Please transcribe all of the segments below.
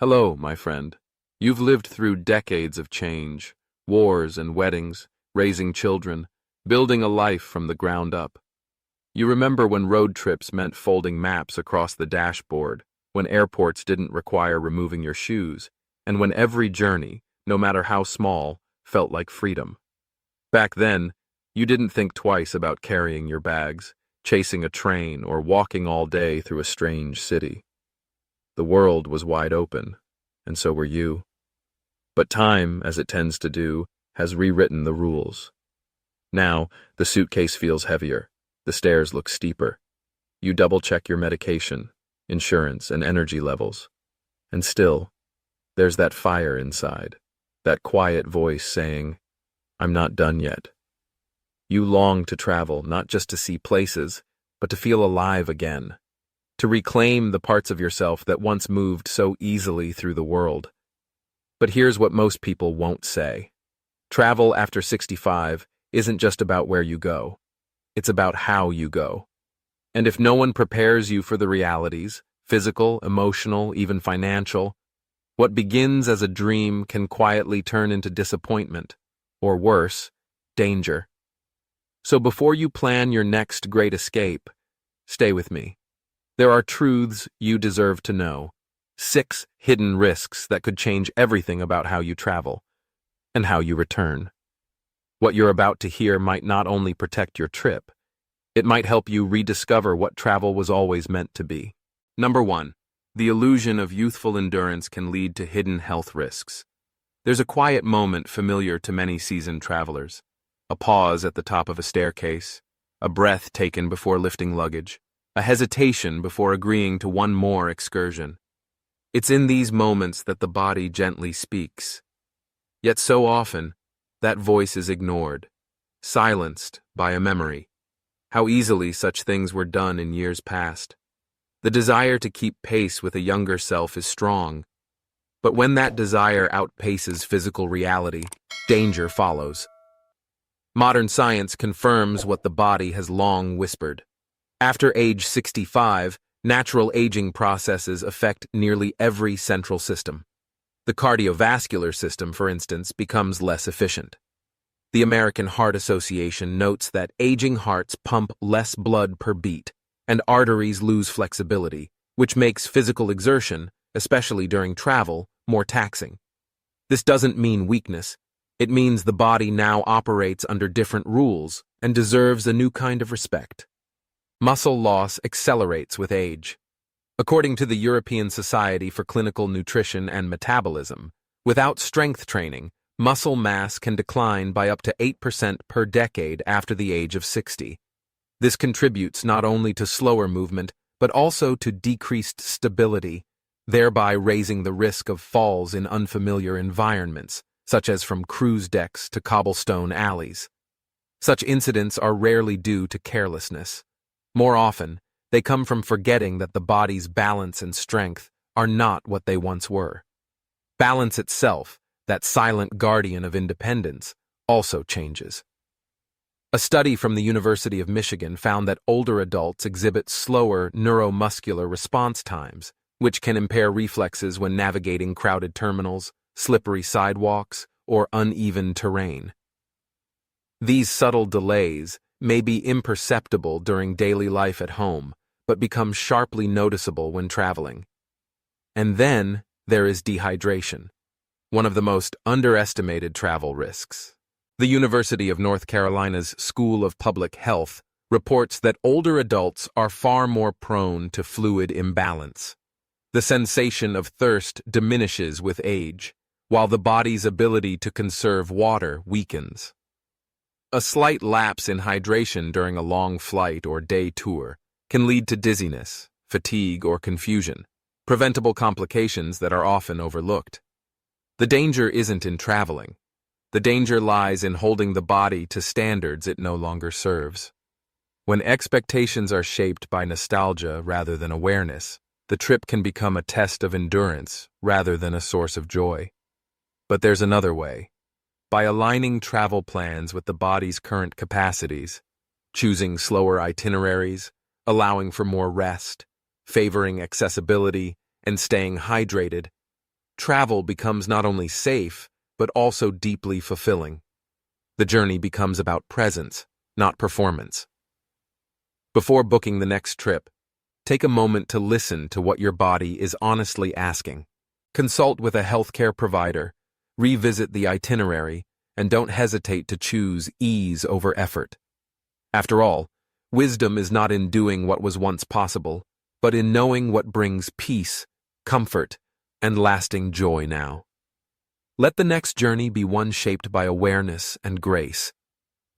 Hello, my friend. You've lived through decades of change, wars and weddings, raising children, building a life from the ground up. You remember when road trips meant folding maps across the dashboard, when airports didn't require removing your shoes, and when every journey, no matter how small, felt like freedom. Back then, you didn't think twice about carrying your bags, chasing a train, or walking all day through a strange city. The world was wide open, and so were you. But time, as it tends to do, has rewritten the rules. Now, the suitcase feels heavier, the stairs look steeper. You double-check your medication, insurance, and energy levels. And still, there's that fire inside, that quiet voice saying, "I'm not done yet." You long to travel, not just to see places, but to feel alive again, to reclaim the parts of yourself that once moved so easily through the world. But here's what most people won't say. Travel after 65 isn't just about where you go. It's about how you go. And if no one prepares you for the realities, physical, emotional, even financial, what begins as a dream can quietly turn into disappointment, or worse, danger. So before you plan your next great escape, stay with me. There are truths you deserve to know. 6 hidden risks that could change everything about how you travel and how you return. What you're about to hear might not only protect your trip, it might help you rediscover what travel was always meant to be. Number 1. The illusion of youthful endurance can lead to hidden health risks. There's a quiet moment familiar to many seasoned travelers. A pause at the top of a staircase, a breath taken before lifting luggage, a hesitation before agreeing to one more excursion. It's in these moments that the body gently speaks. Yet so often, that voice is ignored, silenced by a memory. How easily such things were done in years past. The desire to keep pace with a younger self is strong, but when that desire outpaces physical reality, danger follows. Modern science confirms what the body has long whispered. After age 65, natural aging processes affect nearly every central system. The cardiovascular system, for instance, becomes less efficient. The American Heart Association notes that aging hearts pump less blood per beat, and arteries lose flexibility, which makes physical exertion, especially during travel, more taxing. This doesn't mean weakness. It means the body now operates under different rules and deserves a new kind of respect. Muscle loss accelerates with age. According to the European Society for Clinical Nutrition and Metabolism, without strength training, muscle mass can decline by up to 8% per decade after the age of 60. This contributes not only to slower movement, but also to decreased stability, thereby raising the risk of falls in unfamiliar environments, such as from cruise decks to cobblestone alleys. Such incidents are rarely due to carelessness. More often, they come from forgetting that the body's balance and strength are not what they once were. Balance itself, that silent guardian of independence, also changes. A study from the University of Michigan found that older adults exhibit slower neuromuscular response times, which can impair reflexes when navigating crowded terminals, slippery sidewalks, or uneven terrain. These subtle delays may be imperceptible during daily life at home, but become sharply noticeable when traveling. And then there is dehydration, one of the most underestimated travel risks. The University of North Carolina's School of Public Health reports that older adults are far more prone to fluid imbalance. The sensation of thirst diminishes with age, while the body's ability to conserve water weakens. A slight lapse in hydration during a long flight or day tour can lead to dizziness, fatigue, or confusion, preventable complications that are often overlooked. The danger isn't in traveling. The danger lies in holding the body to standards it no longer serves. When expectations are shaped by nostalgia rather than awareness, the trip can become a test of endurance rather than a source of joy. But there's another way. By aligning travel plans with the body's current capacities, choosing slower itineraries, allowing for more rest, favoring accessibility, and staying hydrated, travel becomes not only safe, but also deeply fulfilling. The journey becomes about presence, not performance. Before booking the next trip, take a moment to listen to what your body is honestly asking. Consult with a healthcare provider, revisit the itinerary, and don't hesitate to choose ease over effort. After all, wisdom is not in doing what was once possible, but in knowing what brings peace, comfort, and lasting joy now. Let the next journey be one shaped by awareness and grace,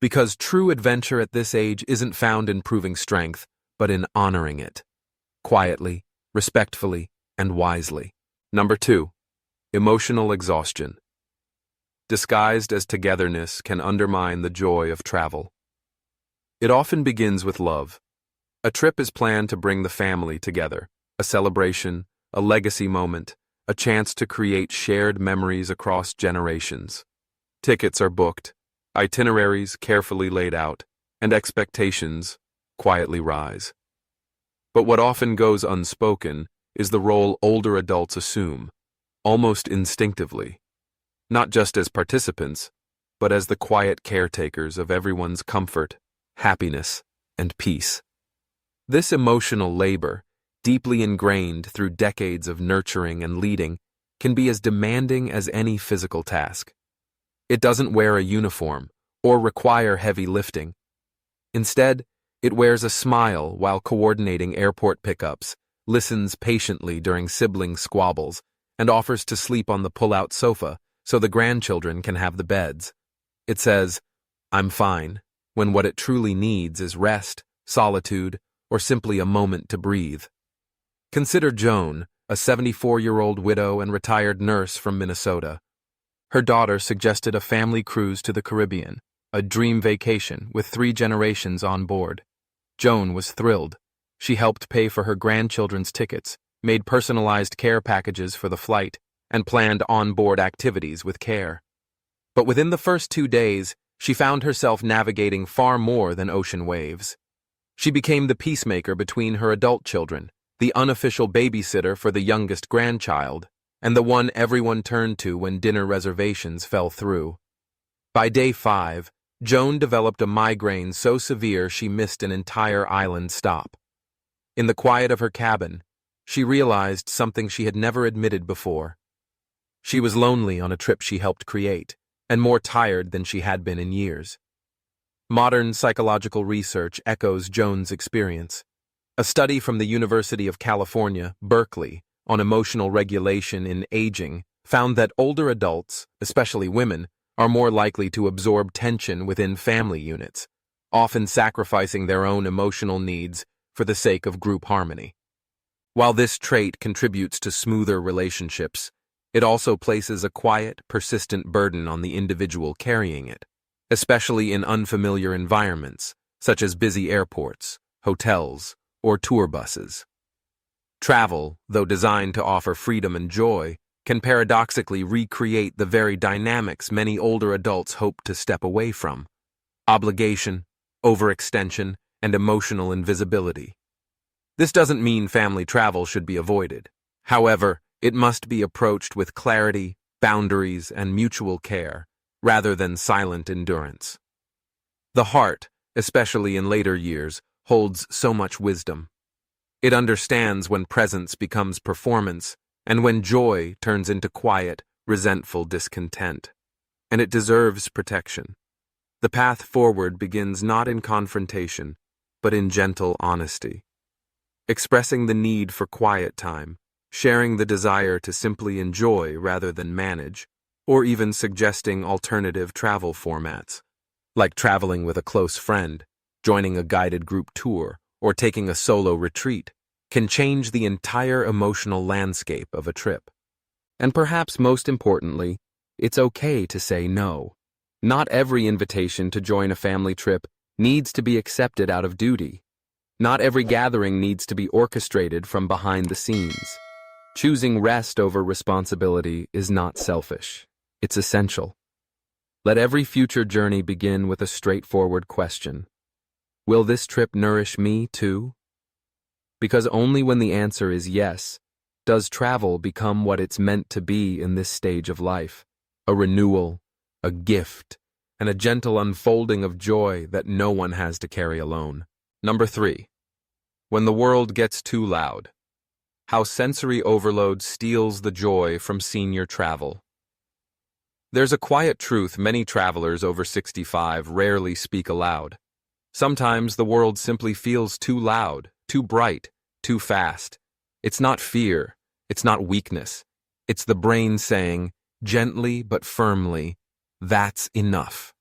because true adventure at this age isn't found in proving strength, but in honoring it, quietly, respectfully, and wisely. Number 2. Emotional exhaustion. Disguised as togetherness can undermine the joy of travel. It often begins with love. A trip is planned to bring the family together, a celebration, a legacy moment, a chance to create shared memories across generations. Tickets are booked, itineraries carefully laid out, and expectations quietly rise. But what often goes unspoken is the role older adults assume, almost instinctively, not just as participants, but as the quiet caretakers of everyone's comfort, happiness, and peace. This emotional labor, deeply ingrained through decades of nurturing and leading, can be as demanding as any physical task. It doesn't wear a uniform or require heavy lifting. Instead, it wears a smile while coordinating airport pickups, listens patiently during sibling squabbles, and offers to sleep on the pull-out sofa so the grandchildren can have the beds. It says, "I'm fine," when what it truly needs is rest, solitude, or simply a moment to breathe. Consider Joan, a 74-year-old widow and retired nurse from Minnesota. Her daughter suggested a family cruise to the Caribbean, a dream vacation with 3 generations on board. Joan was thrilled. She helped pay for her grandchildren's tickets, made personalized care packages for the flight, and planned on-board activities with care. But within the first 2 days, she found herself navigating far more than ocean waves. She became the peacemaker between her adult children, the unofficial babysitter for the youngest grandchild, and the one everyone turned to when dinner reservations fell through. By day 5, Joan developed a migraine so severe she missed an entire island stop. In the quiet of her cabin, she realized something she had never admitted before. She was lonely on a trip she helped create, and more tired than she had been in years. Modern psychological research echoes Joan's experience. A study from the University of California, Berkeley, on emotional regulation in aging found that older adults, especially women, are more likely to absorb tension within family units, often sacrificing their own emotional needs for the sake of group harmony. While this trait contributes to smoother relationships, it also places a quiet, persistent burden on the individual carrying it, especially in unfamiliar environments, such as busy airports, hotels, or tour buses. Travel, though designed to offer freedom and joy, can paradoxically recreate the very dynamics many older adults hope to step away from: obligation, overextension, and emotional invisibility. This doesn't mean family travel should be avoided. However, it must be approached with clarity, boundaries, and mutual care, rather than silent endurance. The heart, especially in later years, holds so much wisdom. It understands when presence becomes performance, and when joy turns into quiet, resentful discontent. And it deserves protection. The path forward begins not in confrontation, but in gentle honesty. Expressing the need for quiet time, sharing the desire to simply enjoy rather than manage, or even suggesting alternative travel formats, like traveling with a close friend, joining a guided group tour, or taking a solo retreat, can change the entire emotional landscape of a trip. And perhaps most importantly, it's okay to say no. Not every invitation to join a family trip needs to be accepted out of duty. Not every gathering needs to be orchestrated from behind the scenes. Choosing rest over responsibility is not selfish. It's essential. Let every future journey begin with a straightforward question. Will this trip nourish me too? Because only when the answer is yes, does travel become what it's meant to be in this stage of life? A renewal, a gift, and a gentle unfolding of joy that no one has to carry alone. Number 3. When the world gets too loud. How sensory overload steals the joy from senior travel. There's a quiet truth many travelers over 65 rarely speak aloud. Sometimes the world simply feels too loud, too bright, too fast. It's not fear, it's not weakness. It's the brain saying, gently but firmly, that's enough.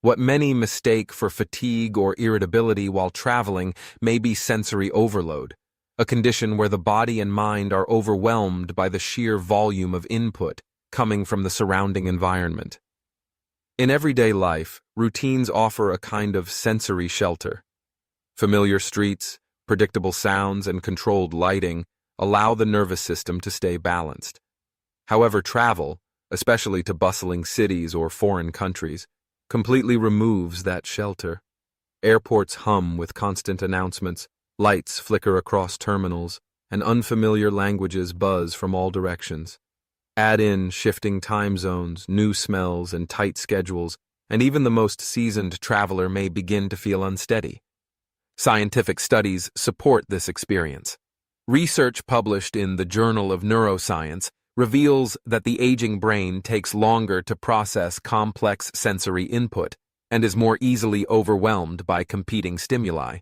What many mistake for fatigue or irritability while traveling may be sensory overload, a condition where the body and mind are overwhelmed by the sheer volume of input coming from the surrounding environment. In everyday life, routines offer a kind of sensory shelter. Familiar streets, predictable sounds, and controlled lighting allow the nervous system to stay balanced. However, travel, especially to bustling cities or foreign countries, completely removes that shelter. Airports hum with constant announcements, lights flicker across terminals, and unfamiliar languages buzz from all directions. Add in shifting time zones, new smells, and tight schedules, and even the most seasoned traveler may begin to feel unsteady. Scientific studies support this experience. Research published in the Journal of Neuroscience reveals that the aging brain takes longer to process complex sensory input and is more easily overwhelmed by competing stimuli.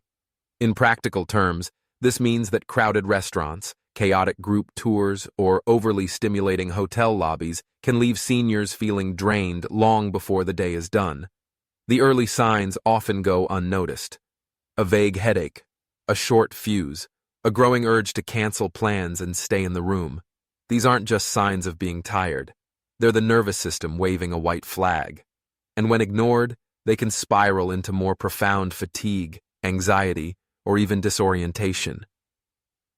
In practical terms, this means that crowded restaurants, chaotic group tours, or overly stimulating hotel lobbies can leave seniors feeling drained long before the day is done. The early signs often go unnoticed. A vague headache, a short fuse, a growing urge to cancel plans and stay in the room. These aren't just signs of being tired. They're the nervous system waving a white flag. And when ignored, they can spiral into more profound fatigue, anxiety, or even disorientation.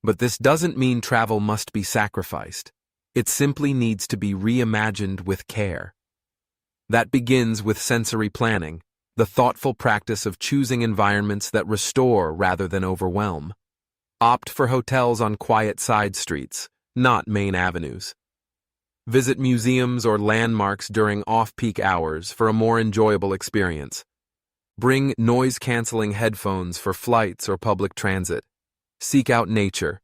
But this doesn't mean travel must be sacrificed. It simply needs to be reimagined with care. That begins with sensory planning, the thoughtful practice of choosing environments that restore rather than overwhelm. Opt for hotels on quiet side streets, not main avenues. Visit museums or landmarks during off-peak hours for a more enjoyable experience. Bring noise-canceling headphones for flights or public transit. Seek out nature,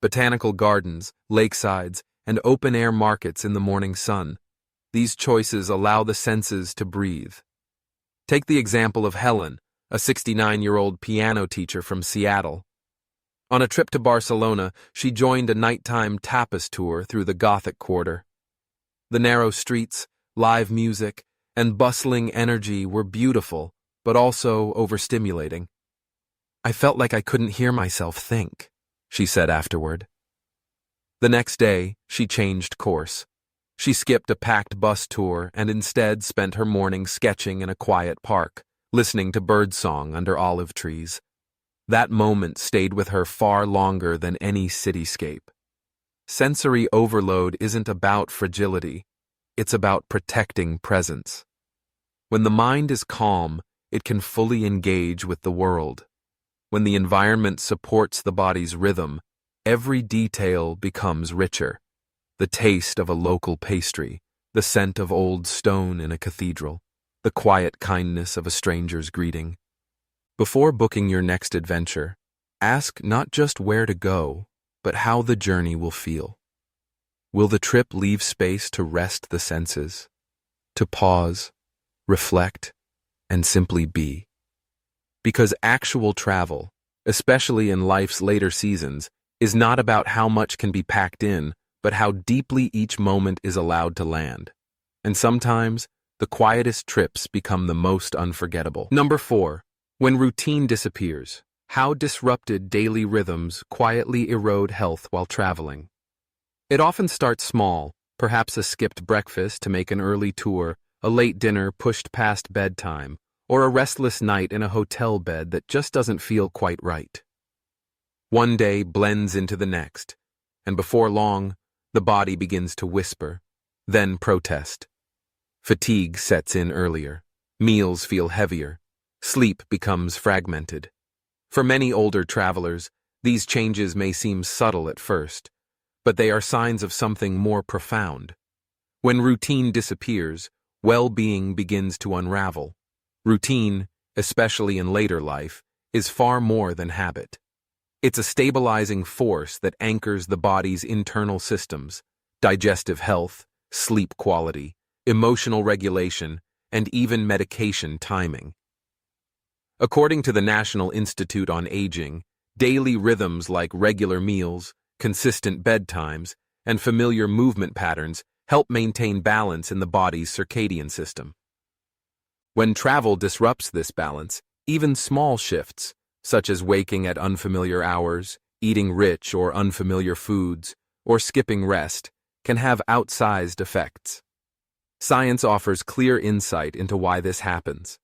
botanical gardens, lakesides, and open-air markets in the morning sun. These choices allow the senses to breathe. Take the example of Helen, a 69-year-old piano teacher from Seattle. On a trip to Barcelona, she joined a nighttime tapas tour through the Gothic Quarter. The narrow streets, live music, and bustling energy were beautiful, but also overstimulating. I felt like I couldn't hear myself think, she said afterward. The next day, she changed course. She skipped a packed bus tour and instead spent her morning sketching in a quiet park, listening to birdsong under olive trees. That moment stayed with her far longer than any cityscape. Sensory overload isn't about fragility, it's about protecting presence. When the mind is calm, it can fully engage with the world. When the environment supports the body's rhythm, every detail becomes richer. The taste of a local pastry, the scent of old stone in a cathedral, the quiet kindness of a stranger's greeting. Before booking your next adventure, ask not just where to go, but how the journey will feel. Will the trip leave space to rest the senses, to pause, reflect, and simply be? Because actual travel, especially in life's later seasons, is not about how much can be packed in, but how deeply each moment is allowed to land. And sometimes, the quietest trips become the most unforgettable. Number 4. When routine disappears, how disrupted daily rhythms quietly erode health while traveling. It often starts small, perhaps a skipped breakfast to make an early tour, a late dinner pushed past bedtime, or a restless night in a hotel bed that just doesn't feel quite right. One day blends into the next, and before long, the body begins to whisper, then protest. Fatigue sets in earlier, meals feel heavier, sleep becomes fragmented. For many older travelers, these changes may seem subtle at first, but they are signs of something more profound. When routine disappears, well-being begins to unravel. Routine, especially in later life, is far more than habit. It's a stabilizing force that anchors the body's internal systems, digestive health, sleep quality, emotional regulation, and even medication timing. According to the National Institute on Aging, daily rhythms like regular meals, consistent bedtimes, and familiar movement patterns help maintain balance in the body's circadian system. When travel disrupts this balance, even small shifts, such as waking at unfamiliar hours, eating rich or unfamiliar foods, or skipping rest, can have outsized effects. Science offers clear insight into why this happens.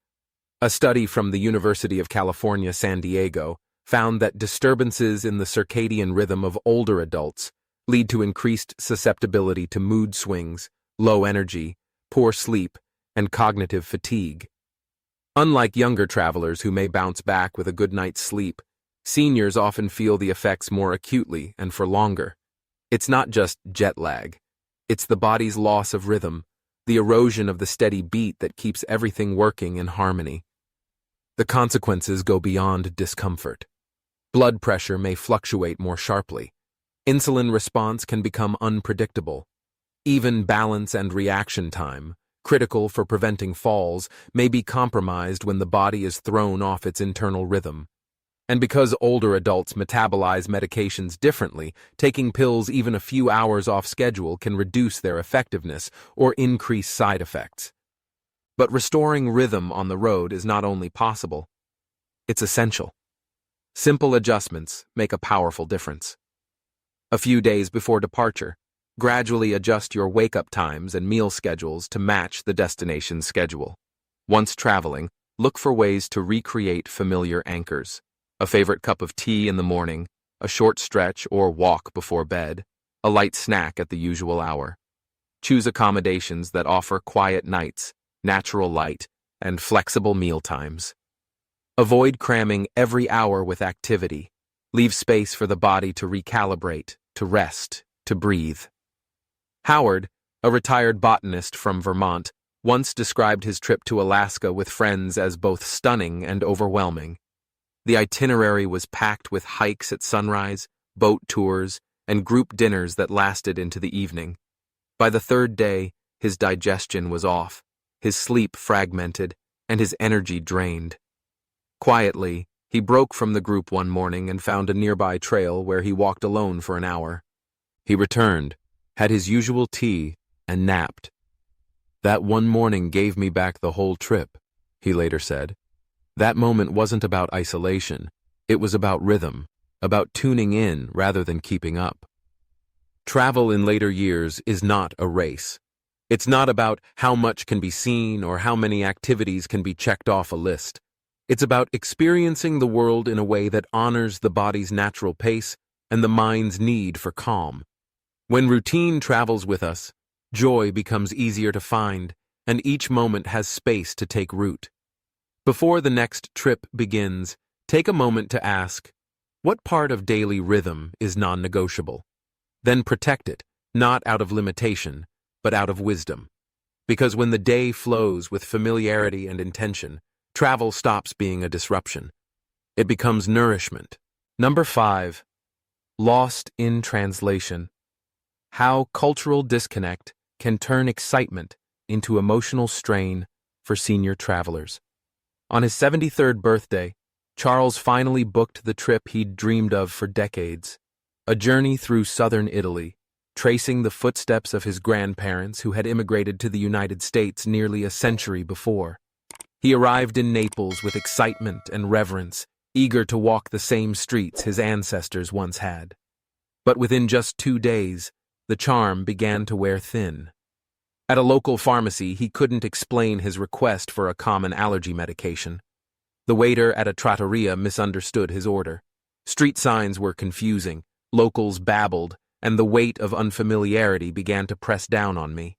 A study from the University of California, San Diego, found that disturbances in the circadian rhythm of older adults lead to increased susceptibility to mood swings, low energy, poor sleep, and cognitive fatigue. Unlike younger travelers who may bounce back with a good night's sleep, seniors often feel the effects more acutely and for longer. It's not just jet lag. It's the body's loss of rhythm, the erosion of the steady beat that keeps everything working in harmony. The consequences go beyond discomfort. Blood pressure may fluctuate more sharply. Insulin response can become unpredictable. Even balance and reaction time, critical for preventing falls, may be compromised when the body is thrown off its internal rhythm. And because older adults metabolize medications differently, taking pills even a few hours off schedule can reduce their effectiveness or increase side effects. But restoring rhythm on the road is not only possible, it's essential. Simple adjustments make a powerful difference. A few days before departure, gradually adjust your wake-up times and meal schedules to match the destination schedule. Once traveling, look for ways to recreate familiar anchors. A favorite cup of tea in the morning, a short stretch or walk before bed, a light snack at the usual hour. Choose accommodations that offer quiet nights, natural light, and flexible meal times. Avoid cramming every hour with activity. Leave space for the body to recalibrate, to rest, to breathe. Howard, a retired botanist from Vermont, once described his trip to Alaska with friends as both stunning and overwhelming. The itinerary was packed with hikes at sunrise, boat tours, and group dinners that lasted into the evening. By the third day, his digestion was off, his sleep fragmented, and his energy drained. Quietly, he broke from the group one morning and found a nearby trail where he walked alone for an hour. He returned, had his usual tea, and napped. "That one morning gave me back the whole trip," he later said. That moment wasn't about isolation. It was about rhythm, about tuning in rather than keeping up. Travel in later years is not a race. It's not about how much can be seen or how many activities can be checked off a list. It's about experiencing the world in a way that honors the body's natural pace and the mind's need for calm. When routine travels with us, joy becomes easier to find, and each moment has space to take root. Before the next trip begins, take a moment to ask, what part of daily rhythm is non-negotiable? Then protect it, not out of limitation, but out of wisdom. Because when the day flows with familiarity and intention, travel stops being a disruption. It becomes nourishment. Number 5. Lost in translation. How cultural disconnect can turn excitement into emotional strain for senior travelers. On his 73rd birthday, Charles finally booked the trip he'd dreamed of for decades, a journey through southern Italy, tracing the footsteps of his grandparents who had immigrated to the United States nearly a century before. He arrived in Naples with excitement and reverence, eager to walk the same streets his ancestors once had. But within just 2 days, the charm began to wear thin. At a local pharmacy, he couldn't explain his request for a common allergy medication. The waiter at a trattoria misunderstood his order. Street signs were confusing, locals babbled, and the weight of unfamiliarity began to press down on me.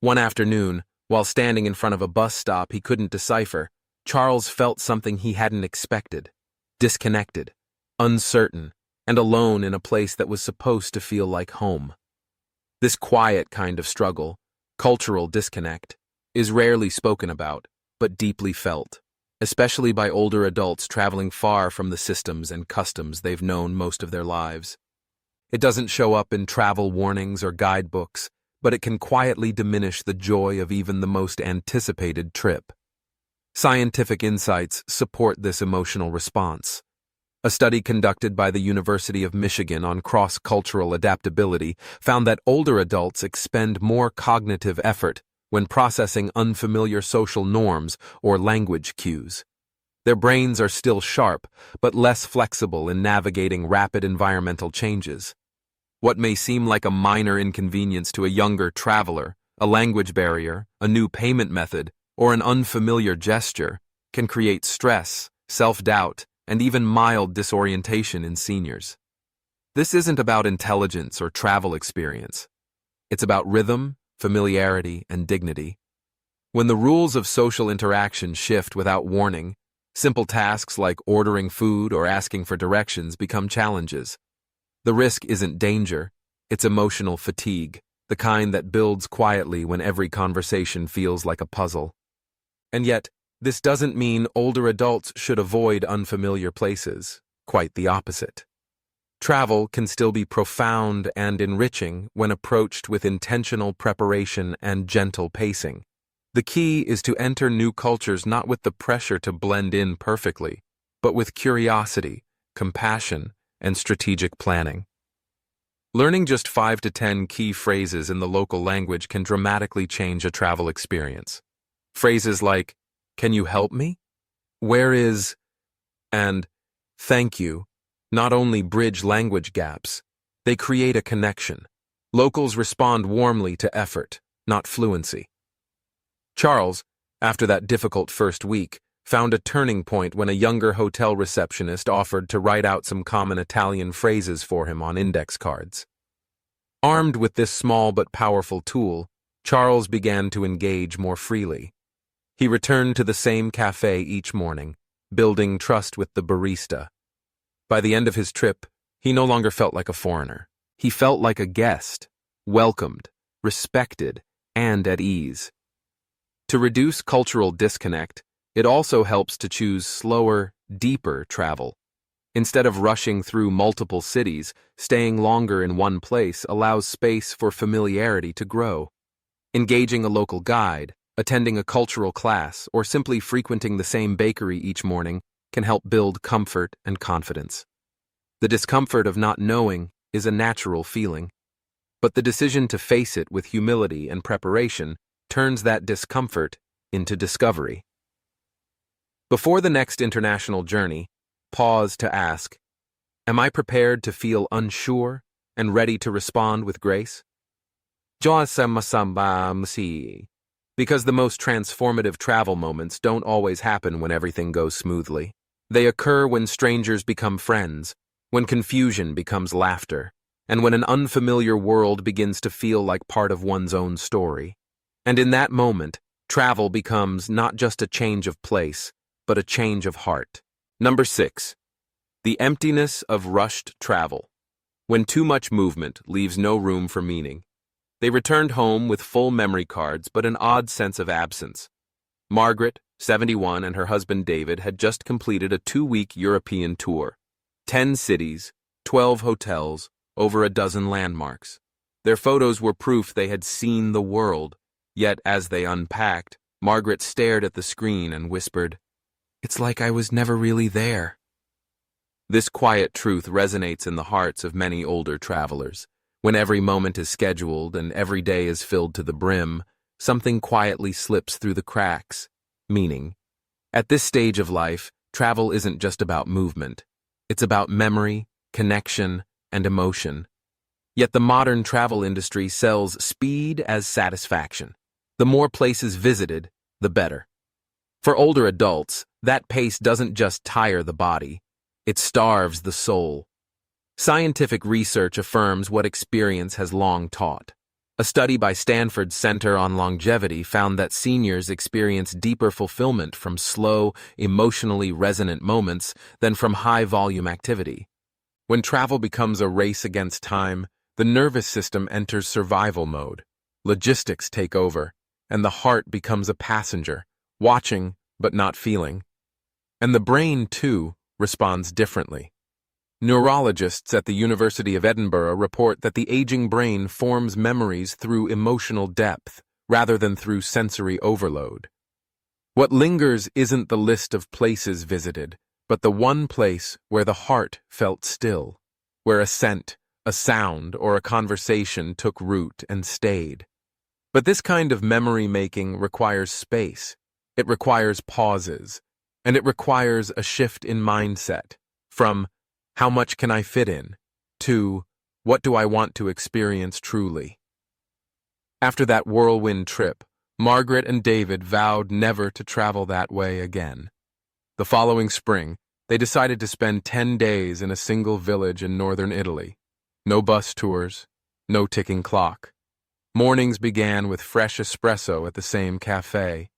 One afternoon, while standing in front of a bus stop he couldn't decipher, Charles felt something he hadn't expected. Disconnected, uncertain, and alone in a place that was supposed to feel like home. This quiet kind of struggle, cultural disconnect, is rarely spoken about, but deeply felt, especially by older adults traveling far from the systems and customs they've known most of their lives. It doesn't show up in travel warnings or guidebooks, but it can quietly diminish the joy of even the most anticipated trip. Scientific insights support this emotional response. A study conducted by the University of Michigan on cross-cultural adaptability found that older adults expend more cognitive effort when processing unfamiliar social norms or language cues. Their brains are still sharp, but less flexible in navigating rapid environmental changes. What may seem like a minor inconvenience to a younger traveler, a language barrier, a new payment method, or an unfamiliar gesture, can create stress, self-doubt, and even mild disorientation in seniors. This isn't about intelligence or travel experience. It's about rhythm, familiarity, and dignity. When the rules of social interaction shift without warning, simple tasks like ordering food or asking for directions become challenges. The risk isn't danger, it's emotional fatigue, the kind that builds quietly when every conversation feels like a puzzle. And yet, this doesn't mean older adults should avoid unfamiliar places. Quite the opposite. Travel can still be profound and enriching when approached with intentional preparation and gentle pacing. The key is to enter new cultures not with the pressure to blend in perfectly, but with curiosity, compassion, and strategic planning. Learning just 5 to 10 key phrases in the local language can dramatically change a travel experience. Phrases like, "Can you help me?" "Where is?" and "Thank you" not only bridge language gaps, they create a connection. Locals respond warmly to effort, not fluency. Charles, after that difficult first week, found a turning point when a younger hotel receptionist offered to write out some common Italian phrases for him on index cards. Armed with this small but powerful tool, Charles began to engage more freely. He returned to the same cafe each morning, building trust with the barista. By the end of his trip, he no longer felt like a foreigner. He felt like a guest, welcomed, respected, and at ease. To reduce cultural disconnect, it also helps to choose slower, deeper travel. Instead of rushing through multiple cities, staying longer in one place allows space for familiarity to grow. Engaging a local guide, attending a cultural class, or simply frequenting the same bakery each morning can help build comfort and confidence. The discomfort of not knowing is a natural feeling, but the decision to face it with humility and preparation turns that discomfort into discovery. Before the next international journey, pause to ask, am I prepared to feel unsure and ready to respond with grace? Because the most transformative travel moments don't always happen when everything goes smoothly. They occur when strangers become friends, when confusion becomes laughter, and when an unfamiliar world begins to feel like part of one's own story. And in that moment, travel becomes not just a change of place, but a change of heart. Number 6. The emptiness of rushed travel. When too much movement leaves no room for meaning. They returned home with full memory cards but an odd sense of absence. Margaret, 71, and her husband David had just completed a 2-week European tour. 10 cities, 12 hotels, over a dozen landmarks. Their photos were proof they had seen the world, yet as they unpacked, Margaret stared at the screen and whispered, "It's like I was never really there." This quiet truth resonates in the hearts of many older travelers. When every moment is scheduled and every day is filled to the brim, something quietly slips through the cracks. Meaning, at this stage of life, travel isn't just about movement. It's about memory, connection, and emotion. Yet the modern travel industry sells speed as satisfaction. The more places visited, the better. For older adults, that pace doesn't just tire the body, it starves the soul. Scientific research affirms what experience has long taught. A study by Stanford's Center on Longevity found that seniors experience deeper fulfillment from slow, emotionally resonant moments than from high-volume activity. When travel becomes a race against time, the nervous system enters survival mode. Logistics take over, and the heart becomes a passenger, watching but not feeling. And the brain, too, responds differently. Neurologists at the University of Edinburgh report that the aging brain forms memories through emotional depth rather than through sensory overload. What lingers isn't the list of places visited, but the one place where the heart felt still, where a scent, a sound, or a conversation took root and stayed. But this kind of memory-making requires space. It requires pauses, and it requires a shift in mindset from how much can I fit in to what do I want to experience truly. After that whirlwind trip, Margaret and David vowed never to travel that way again. The following spring, they decided to spend 10 days in a single village in northern Italy. No bus tours, no ticking clock. Mornings began with fresh espresso at the same cafe.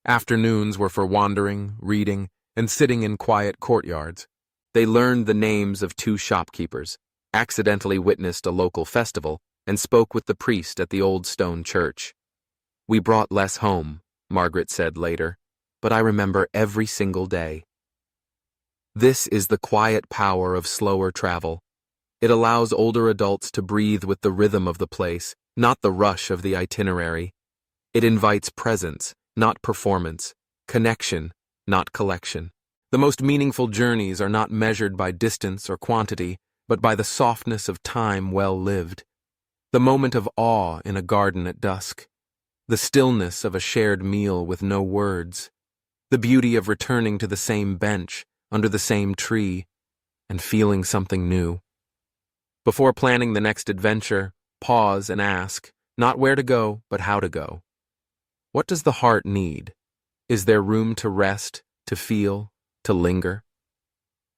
Afternoons were for wandering, reading, and sitting in quiet courtyards. They learned the names of 2 shopkeepers, accidentally witnessed a local festival, and spoke with the priest at the old stone church. "We brought less home," Margaret said later, "but I remember every single day." This is the quiet power of slower travel. It allows older adults to breathe with the rhythm of the place, not the rush of the itinerary. It invites presence, not performance, connection, not collection. The most meaningful journeys are not measured by distance or quantity, but by the softness of time well lived. The moment of awe in a garden at dusk. The stillness of a shared meal with no words. The beauty of returning to the same bench, under the same tree, and feeling something new. Before planning the next adventure, pause and ask, not where to go, but how to go. What does the heart need? Is there room to rest, to feel, to linger?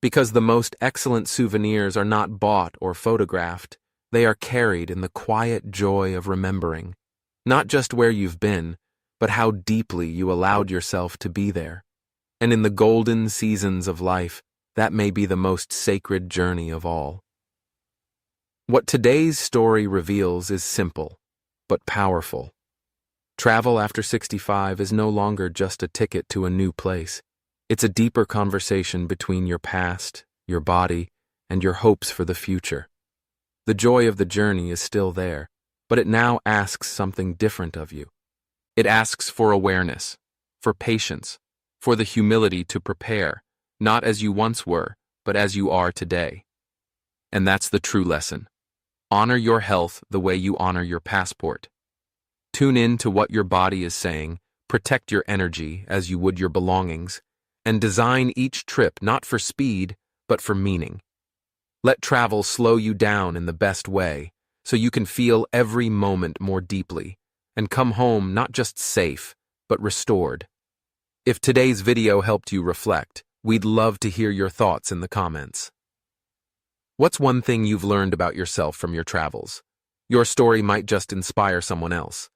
Because the most excellent souvenirs are not bought or photographed, they are carried in the quiet joy of remembering, not just where you've been, but how deeply you allowed yourself to be there. And in the golden seasons of life, that may be the most sacred journey of all. What today's story reveals is simple, but powerful. Travel after 65 is no longer just a ticket to a new place. It's a deeper conversation between your past, your body, and your hopes for the future. The joy of the journey is still there, but it now asks something different of you. It asks for awareness, for patience, for the humility to prepare, not as you once were, but as you are today. And that's the true lesson. Honor your health the way you honor your passport. Tune in to what your body is saying, protect your energy as you would your belongings, and design each trip not for speed, but for meaning. Let travel slow you down in the best way, so you can feel every moment more deeply, and come home not just safe, but restored. If today's video helped you reflect, we'd love to hear your thoughts in the comments. What's one thing you've learned about yourself from your travels? Your story might just inspire someone else.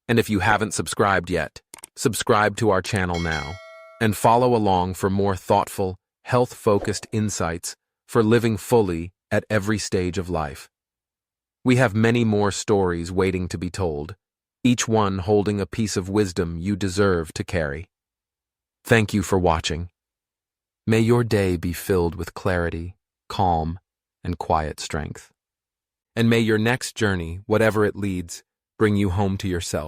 And if you haven't subscribed yet, subscribe to our channel now, and follow along for more thoughtful, health-focused insights for living fully at every stage of life. We have many more stories waiting to be told, each one holding a piece of wisdom you deserve to carry. Thank you for watching. May your day be filled with clarity, calm, and quiet strength. And may your next journey, whatever it leads, bring you home to yourself.